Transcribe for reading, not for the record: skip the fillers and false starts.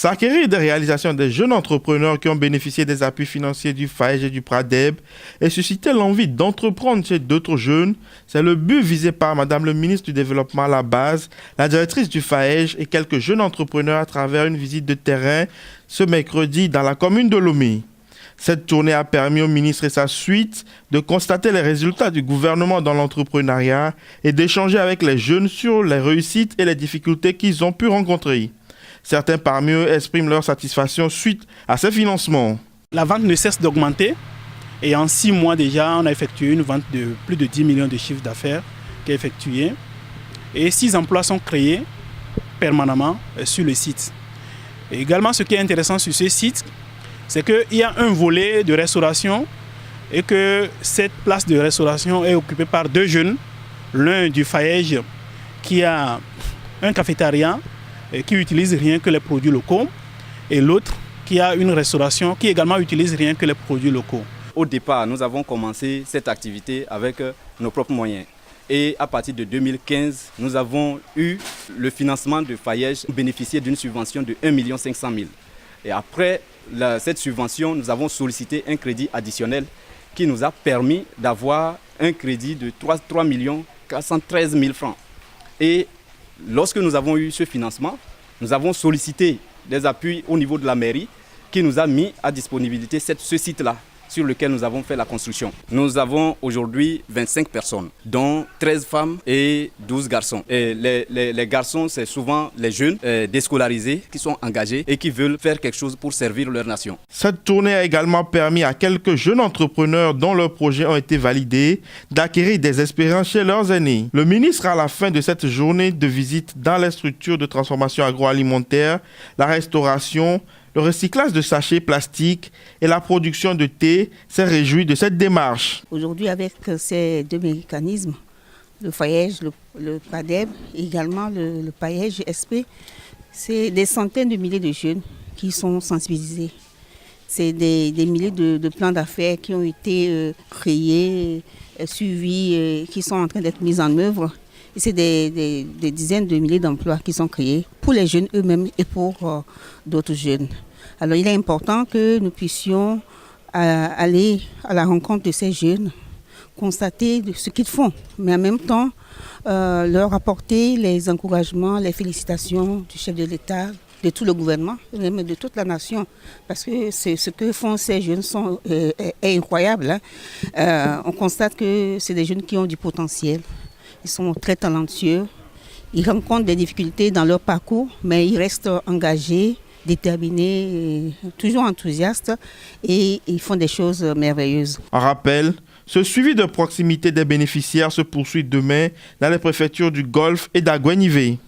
S'acquérir des réalisations des jeunes entrepreneurs qui ont bénéficié des appuis financiers du FAEJ et du Pradeb et susciter l'envie d'entreprendre chez d'autres jeunes, c'est le but visé par Madame le ministre du Développement à la base, la directrice du FAEJ et quelques jeunes entrepreneurs à travers une visite de terrain ce mercredi dans la commune de Lomé. Cette tournée a permis au ministre et sa suite de constater les résultats du gouvernement dans l'entrepreneuriat et d'échanger avec les jeunes sur les réussites et les difficultés qu'ils ont pu rencontrer. Certains parmi eux expriment leur satisfaction suite à ces financements. La vente ne cesse d'augmenter et en 6 mois déjà, on a effectué une vente de plus de 10 millions de chiffres d'affaires qui est effectuée et 6 emplois sont créés permanemment sur le site. Et également, ce qui est intéressant sur ce site, c'est qu'il y a un volet de restauration et que cette place de restauration est occupée par 2 jeunes, l'un du FAEJ qui a un cafétéria qui utilise rien que les produits locaux et l'autre qui a une restauration qui également utilise rien que les produits locaux. Au départ, nous avons commencé cette activité avec nos propres moyens. Et à partir de 2015, nous avons eu le financement de FAEJ, bénéficié d'une subvention de 1 500 000. Et après cette subvention, nous avons sollicité un crédit additionnel qui nous a permis d'avoir un crédit de 3 413 000 francs. Et lorsque nous avons eu ce financement, nous avons sollicité des appuis au niveau de la mairie qui nous a mis à disponibilité ce site-là sur lequel nous avons fait la construction. Nous avons aujourd'hui 25 personnes, dont 13 femmes et 12 garçons. Et les garçons, c'est souvent les jeunes déscolarisés qui sont engagés et qui veulent faire quelque chose pour servir leur nation. Cette tournée a également permis à quelques jeunes entrepreneurs dont leurs projets ont été validés d'acquérir des expériences chez leurs aînés. Le ministre, à la fin de cette journée de visite dans les structures de transformation agroalimentaire, la restauration, le recyclage de sachets plastiques et la production de thé, s'est réjoui de cette démarche. Aujourd'hui, avec ces 2 mécanismes, le FAEJ, le Pradeb et également le PAEJ SP, c'est des centaines de milliers de jeunes qui sont sensibilisés. C'est des milliers de plans d'affaires qui ont été créés, suivis, qui sont en train d'être mis en œuvre. Et c'est des dizaines de milliers d'emplois qui sont créés pour les jeunes eux-mêmes et pour d'autres jeunes. Alors il est important que nous puissions aller à la rencontre de ces jeunes, constater ce qu'ils font, mais en même temps leur apporter les encouragements, les félicitations du chef de l'État, de tout le gouvernement, même de toute la nation, parce que ce que font ces jeunes est incroyable. On constate que c'est des jeunes qui ont du potentiel. Ils sont très talentueux, ils rencontrent des difficultés dans leur parcours, mais ils restent engagés, déterminés, toujours enthousiastes et ils font des choses merveilleuses. En rappel, ce suivi de proximité des bénéficiaires se poursuit demain dans les préfectures du Golfe et d'Aguenivé.